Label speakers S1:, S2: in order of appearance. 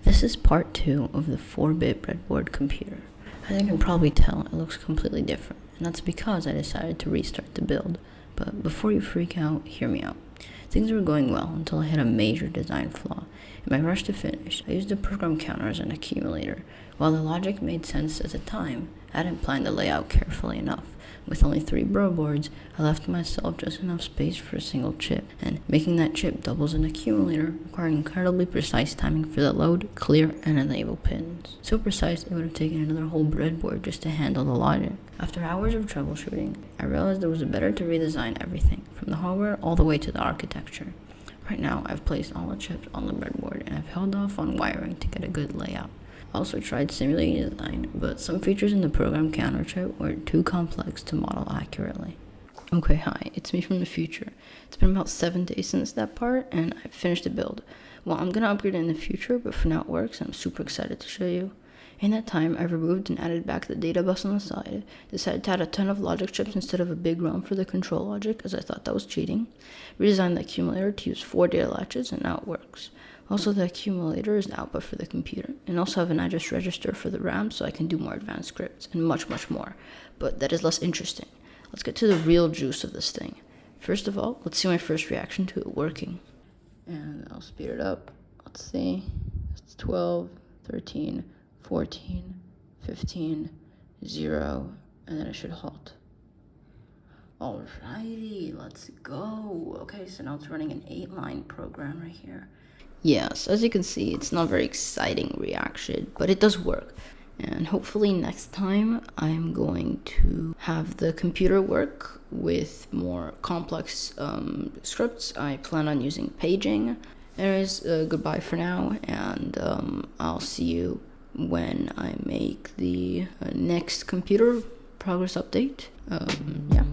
S1: This is part 2 of the 4-bit breadboard computer. As you can probably tell, it looks completely different, and that's because I decided to restart the build. But before you freak out, hear me out. Things were going well until I hit a major design flaw. In my rush to finish, I used the program counter as an accumulator. While the logic made sense at the time, I hadn't planned the layout carefully enough. With only 3 breadboards, I left myself just enough space for a single chip, and making that chip double as an accumulator required incredibly precise timing for the load, clear, and enable pins. So precise it would have taken another whole breadboard just to handle the logic. After hours of troubleshooting, I realized it was better to redesign everything, from the hardware all the way to the architecture. Right now, I've placed all the chips on the breadboard, and I've held off on wiring to get a good layout. I also tried simulating design, but some features in the program counter chip were too complex to model accurately. Okay, hi, it's me from the future. It's been about 7 days since that part, and I've finished the build. Well, I'm gonna upgrade it in the future, but for now it works, and I'm super excited to show you. In that time, I removed and added back the data bus on the side, decided to add a ton of logic chips instead of a big ROM for the control logic, as I thought that was cheating, redesigned the accumulator to use 4 data latches, and now it works. Also, the accumulator is the output for the computer, and also have an address register for the RAM so I can do more advanced scripts, and much, much more. But that is less interesting. Let's get to the real juice of this thing. First of all, let's see my first reaction to it working. And I'll speed it up. Let's see. It's 12, 13, 14, 15, 0, and then it should halt. Alrighty, let's go. Okay, so now it's running an 8-line program right here. Yes, as you can see, it's not a very exciting reaction, but it does work. And hopefully next time I'm going to have the computer work with more complex scripts. I plan on using paging. Anyways, goodbye for now, and I'll see you when I make the next computer progress update. Yeah.